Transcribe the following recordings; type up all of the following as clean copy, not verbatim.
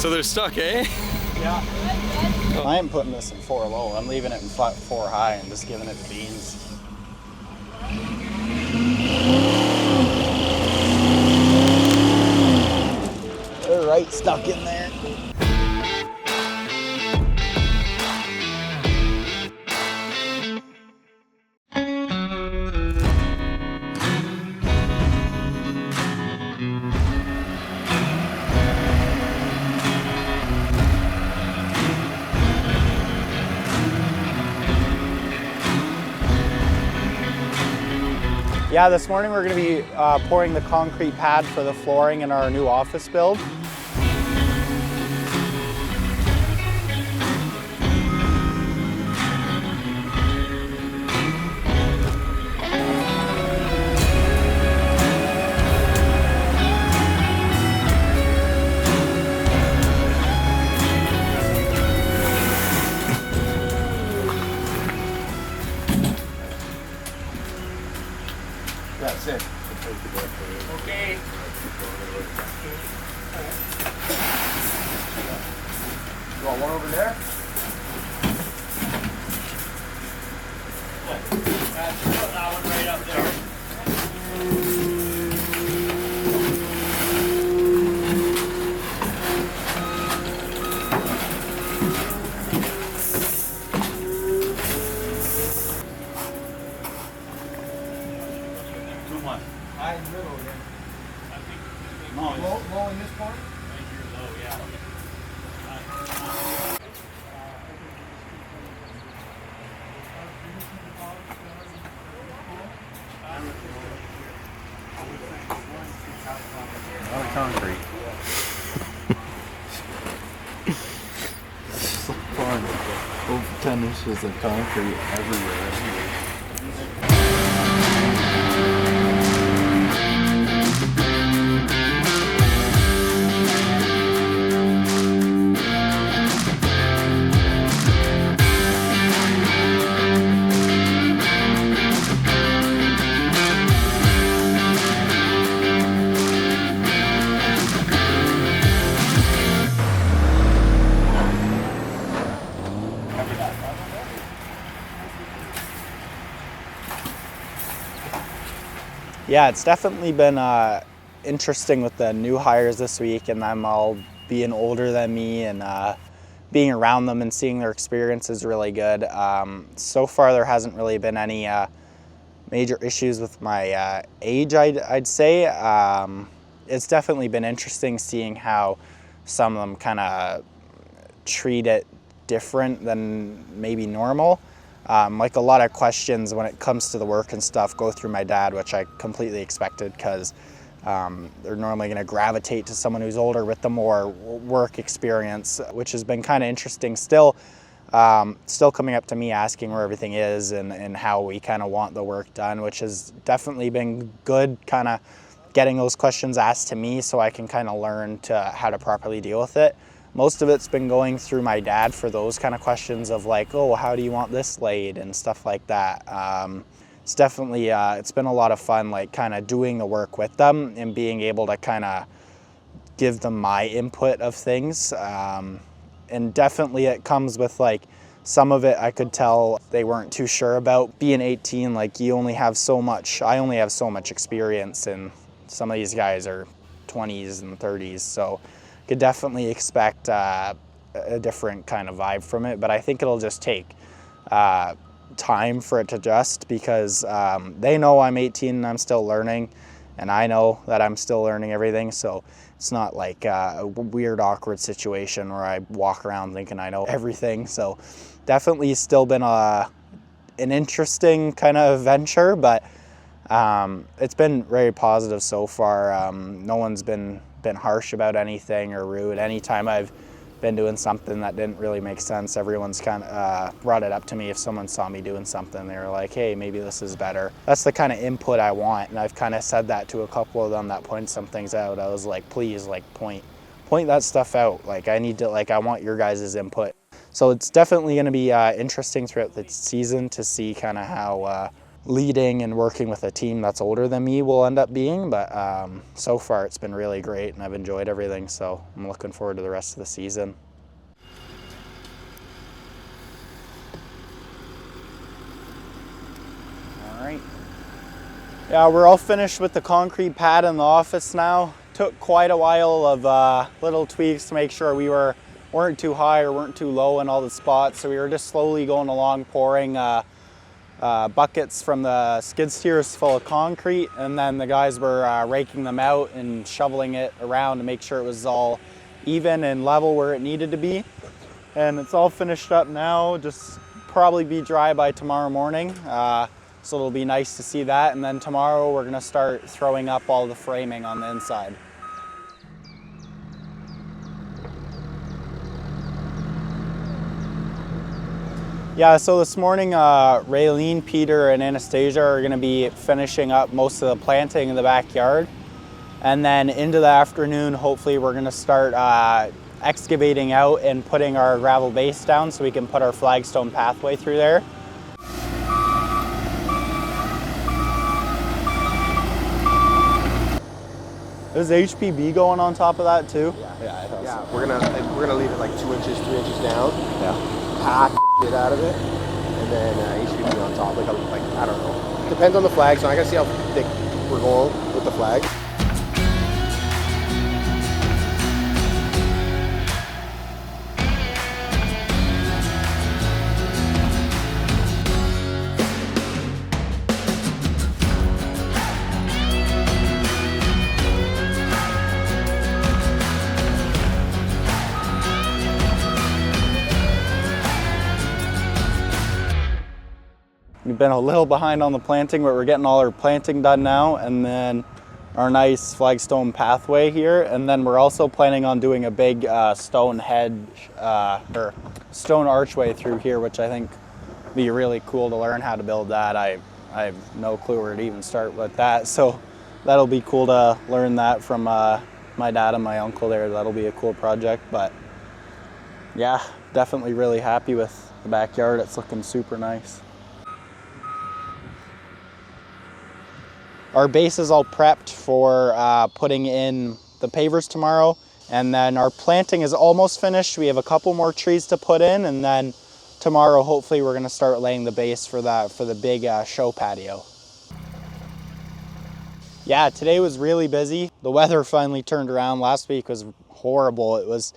So they're stuck, eh? Yeah. I am putting this in 4 low. I'm leaving it in 4 high and just giving it to beans. They're right stuck in there. Yeah, this morning we're going to be pouring the concrete pad for the flooring in our new office build. That's it. Okay. You want one over there? Put that one right up there. Too much. High and middle, yeah. Low in this part? A lot of concrete. So fun. Over 10 inches of concrete everywhere. Yeah, it's definitely been interesting with the new hires this week and them all being older than me and being around them and seeing their experience is really good. So far there hasn't really been any major issues with my age, I'd say. It's definitely been interesting seeing how some of them kind of treat it different than maybe normal. Like a lot of questions when it comes to the work and stuff go through my dad, which I completely expected because they're normally going to gravitate to someone who's older with the more work experience, which has been kind of interesting. Still coming up to me asking where everything is and how we kind of want the work done, which has definitely been good, kind of getting those questions asked to me so I can kind of learn how to properly deal with it. Most of it's been going through my dad for those kind of questions of like, oh, how do you want this laid and stuff like that. It's definitely, it's been a lot of fun, like kind of doing the work with them and being able to kind of give them my input of things. And definitely it comes with like, some of it I could tell they weren't too sure about. Being 18, like I only have so much experience and some of these guys are 20s and 30s. So could definitely expect a different kind of vibe from it, but I think it'll just take time for it to adjust because they know I'm 18 and I'm still learning, and I know that I'm still learning everything, so it's not like a weird, awkward situation where I walk around thinking I know everything. So definitely still been an interesting kind of venture, but it's been very positive so far. No one's been harsh about anything or rude. Anytime I've been doing something that didn't really make sense, everyone's kind of brought it up to me. If someone saw me doing something, they were like, hey, maybe this is better. That's the kind of input I want, and I've kind of said that to a couple of them that point some things out. I was like, please, like point that stuff out. Like I want your guys' input. So it's definitely going to be interesting throughout the season to see kind of how leading and working with a team that's older than me will end up being, but so far it's been really great and I've enjoyed everything, so I'm looking forward to the rest of the season. All right. Yeah, we're all finished with the concrete pad in the office now. Took quite a while of little tweaks to make sure we weren't too high or weren't too low in all the spots, so we were just slowly going along pouring buckets from the skid steers full of concrete, and then the guys were raking them out and shoveling it around to make sure it was all even and level where it needed to be. And it's all finished up now, just probably be dry by tomorrow morning. So it'll be nice to see that, and then tomorrow we're gonna start throwing up all the framing on the inside. Yeah, so this morning, Raylene, Peter, and Anastasia are gonna be finishing up most of the planting in the backyard. And then into the afternoon, hopefully we're gonna start excavating out and putting our gravel base down so we can put our flagstone pathway through there. Is HPB going on top of that too? Yeah, I thought so. we're gonna leave it like 2 inches, 3 inches down. Yeah. Pack it out of it, and then HPB on top. Like I don't know. Depends on the flag. So I gotta see how thick we're going with the flag. We've been a little behind on the planting, but we're getting all our planting done now, and then our nice flagstone pathway here. And then we're also planning on doing a big stone hedge or stone archway through here, which I think would be really cool to learn how to build that. I have no clue where to even start with that, so that'll be cool to learn that from my dad and my uncle there. That'll be a cool project. But yeah, definitely really happy with the backyard. It's looking super nice. Our base is all prepped for putting in the pavers tomorrow, and then our planting is almost finished. We have a couple more trees to put in, and then tomorrow hopefully we're going to start laying the base for the big show patio. Yeah, today was really busy. The weather finally turned around. Last week was horrible. It was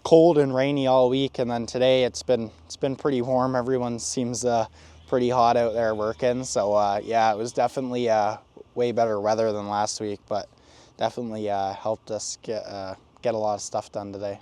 cold and rainy all week, and then today it's been pretty warm. Everyone seems pretty hot out there working. So yeah, it was definitely way better weather than last week, but definitely helped us get a lot of stuff done today.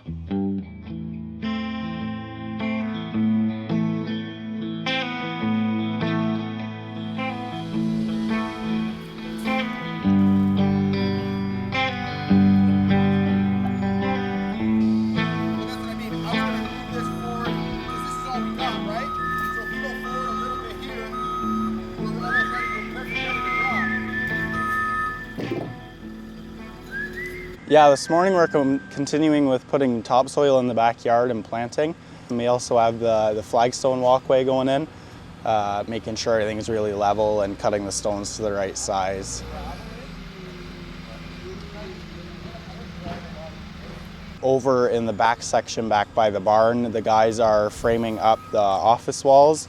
Yeah, this morning we're continuing with putting topsoil in the backyard and planting. And we also have the flagstone walkway going in, making sure everything's really level and cutting the stones to the right size. Over in the back section back by the barn, the guys are framing up the office walls,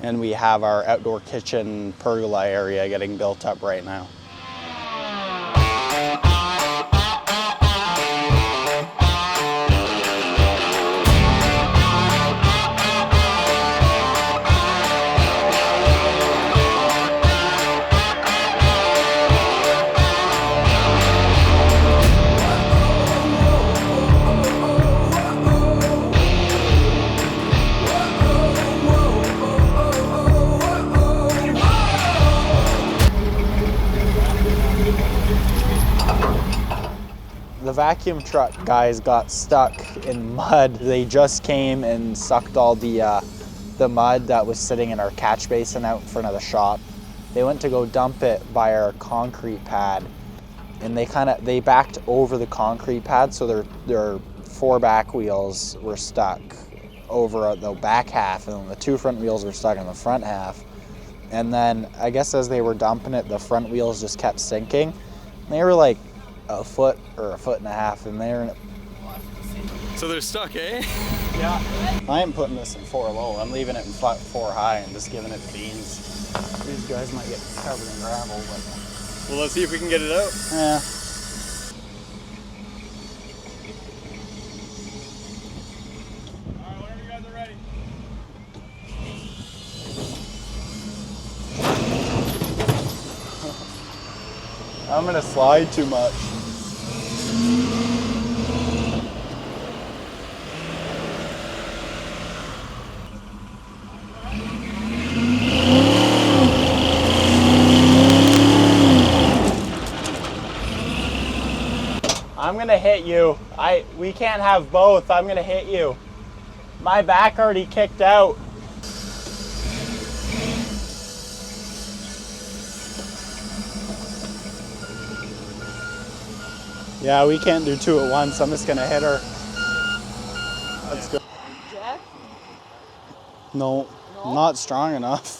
and we have our outdoor kitchen pergola area getting built up right now. The vacuum truck guys got stuck in mud. They just came and sucked all the mud that was sitting in our catch basin out in front of the shop. They went to go dump it by our concrete pad, and they backed over the concrete pad, so their 4 back wheels were stuck over the back half, and the 2 front wheels were stuck in the front half. And then I guess as they were dumping it, the front wheels just kept sinking. They were like a foot or a foot and a half, and they're. So they're stuck, eh? Yeah. I am putting this in 4 low. I'm leaving it in 4 high and just giving it beans. These guys might get covered in gravel, but. Well, let's see if we can get it out. Yeah. All right, whenever you guys are ready. I'm gonna slide too much. I'm gonna hit you. We can't have both. I'm gonna hit you. My back already kicked out. Yeah, we can't do 2 at once. I'm just gonna hit her. That's good. Jack? No, not strong enough.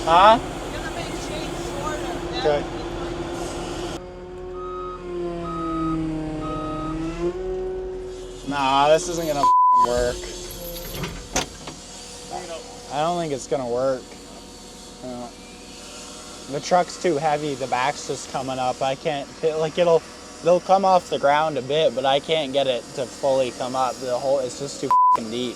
Huh? You're gonna make shade shorter. Okay. Nah, this isn't gonna work. I don't think it's gonna work. The truck's too heavy. The back's just coming up. I can't like it'll come off the ground a bit, but I can't get it to fully come up. The whole it's just too fucking deep.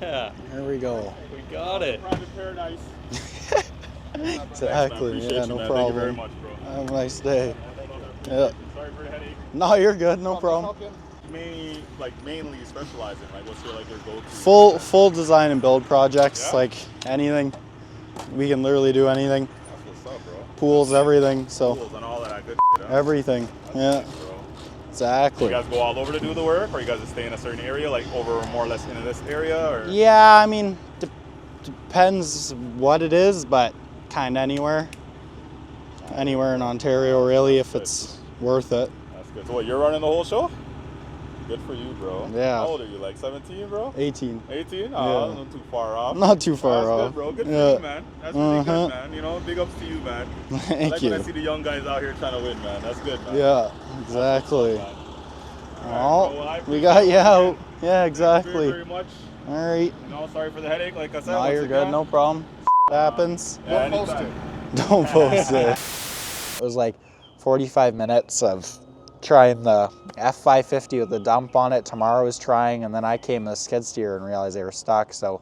Yeah, There we go. we got it. Private paradise. Exactly. Appreciate Yeah, you, no man. problem. Thank you very much, bro. Have a nice day. Yeah. Sorry for the headache. No, you're good. No problem. Mainly specialize in, like, what's your go-to? Full design and build projects, Yeah? like anything. We can literally do anything. That's what's up, bro. Pools, everything. So Tools and all that good shit, huh? everything. Yeah, Bro. exactly. You guys go all over to do the work, or you guys just stay in a certain area, like over more or less in this area, or? Yeah, I mean, depends what it is, but kind of anywhere. Anywhere in Ontario, really, if it's worth it. That's good. So what, you're running the whole show? Good for you, bro. Yeah. How old are you? Like 17, bro? 18. 18? Yeah. Oh, not too far off. Not too far That's off. good, bro. Good for Yeah. you, man. That's really Uh-huh. good, man. You know, big ups to you, man. I Thank like when I you. see the young guys out here trying to win, man. That's good, man. Yeah, exactly. Man. Oh, Alright, bro, well, I we appreciate got it, you man. out. Yeah, Thank you exactly. very much. All right. You know, sorry for the headache, like I said. No, once you're good. again. No problem. Happens. Yeah, anytime. Don't post it. It was like 45 minutes of trying the F550 with the dump on it. Tamara was trying, and then I came to the skid steer and realized they were stuck. So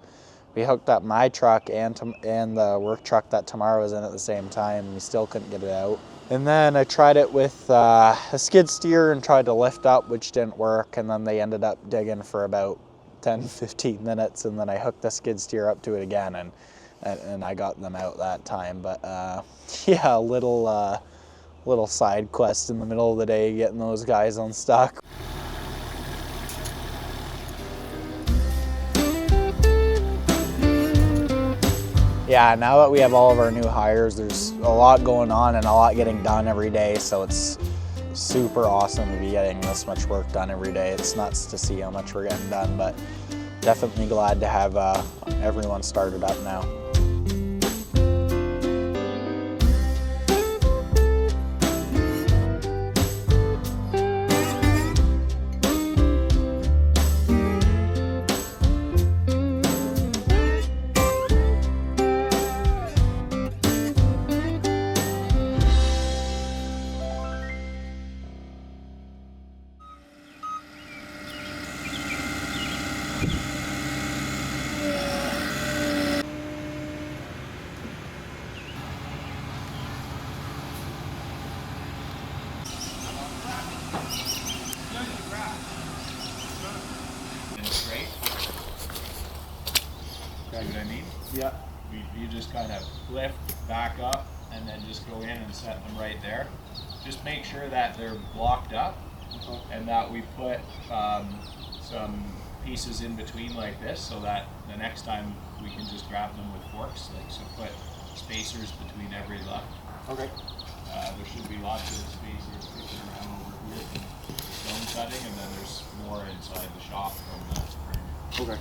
we hooked up my truck and the work truck that Tamara was in at the same time. We still couldn't get it out. And then I tried it with a skid steer and tried to lift up, which didn't work. And then they ended up digging for about 10-15 minutes, and then I hooked the skid steer up to it again, and I got them out that time. But yeah, a little side quest in the middle of the day getting those guys unstuck. Yeah, now that we have all of our new hires, there's a lot going on and a lot getting done every day, so it's super awesome to be getting this much work done every day. It's nuts to see how much we're getting done, but definitely glad to have everyone started up now. Yeah. You just kind of lift, back up, and then just go in and set them right there. Just make sure that they're blocked up, and that we put some pieces in between like this, so that the next time we can just grab them with forks. Like, so put spacers between every left. Okay. There should be lots of spacers kicking around over here from stone cutting, and then there's more inside the shop from the frame. Okay.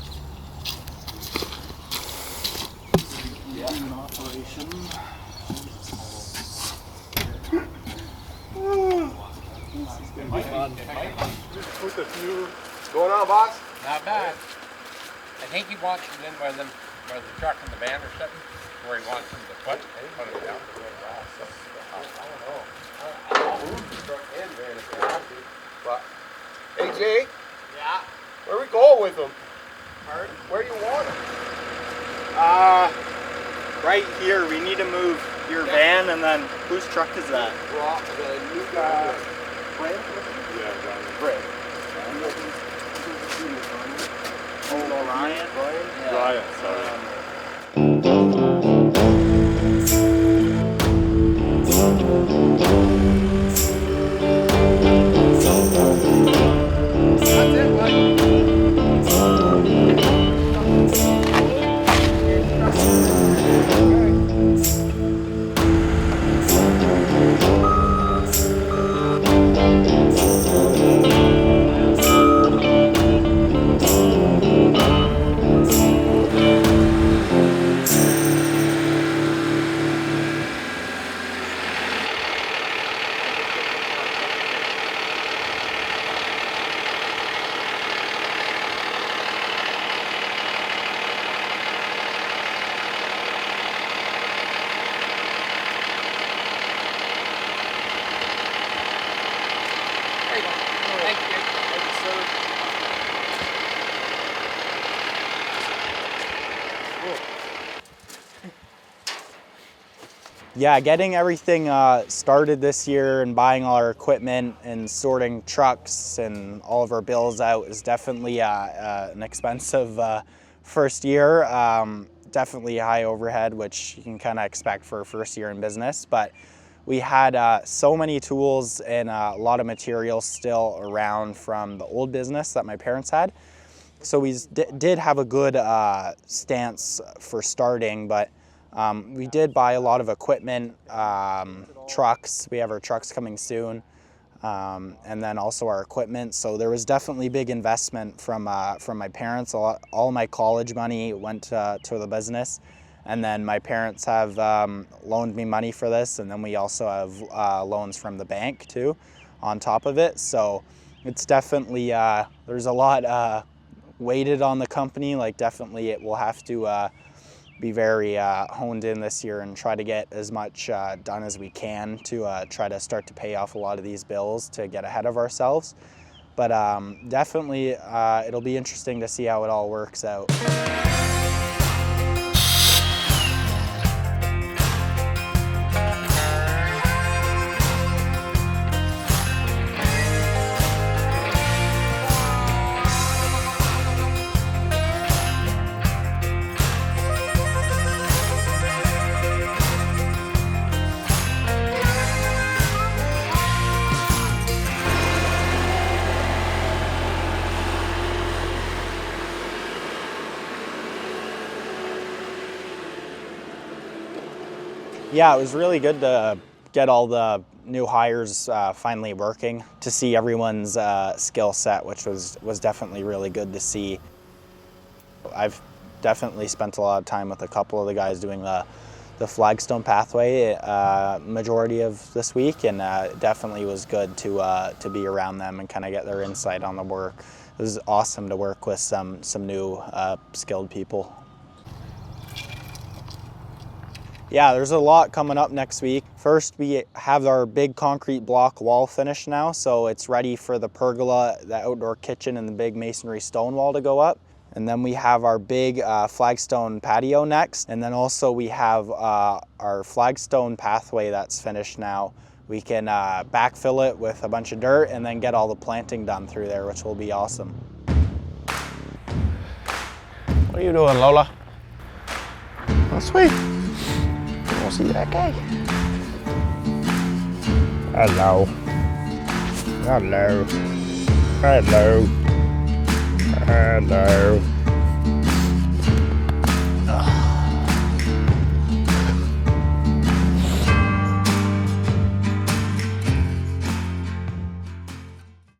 Yeah. An operation. What's going on, boss? Not bad. I think he wants it in where the truck and the van are sitting, where he wants them to put it down. I'll move the truck and van if I have to. But, hey Jay. Yeah. Where we going with them? Pardon? Where you want them? Right here, we need to move your van, and then whose truck is that? Rock, the new guy. Brent? Yeah, John. Brent. Oh, Ryan? Ryan, sorry. That's it, bud. Thank you. Yeah, getting everything started this year and buying all our equipment and sorting trucks and all of our bills out is definitely an expensive first year. Definitely high overhead, which you can kind of expect for a first year in business. But we had so many tools and a lot of materials still around from the old business that my parents had. So we did have a good stance for starting, but we did buy a lot of equipment, trucks. We have our trucks coming soon, and then also our equipment. So there was definitely big investment from my parents. All my college money went to the business, and then my parents have loaned me money for this, and then we also have loans from the bank too, on top of it. So it's definitely there's a lot weighted on the company. Like, definitely it will have to be very honed in this year and try to get as much done as we can to try to start to pay off a lot of these bills to get ahead of ourselves. But definitely it'll be interesting to see how it all works out. Yeah, it was really good to get all the new hires finally working, to see everyone's skill set, which was definitely really good to see. I've definitely spent a lot of time with a couple of the guys doing the flagstone pathway majority of this week, and it definitely was good to be around them and kind of get their insight on the work. It was awesome to work with some new skilled people. Yeah, there's a lot coming up next week. First, we have our big concrete block wall finished now, so it's ready for the pergola, the outdoor kitchen, and the big masonry stone wall to go up. And then we have our big flagstone patio next. And then also we have our flagstone pathway that's finished now. We can backfill it with a bunch of dirt and then get all the planting done through there, which will be awesome. What are you doing, Lola? Oh, sweet. We'll see that guy. Hello. Hello. Hello. Hello.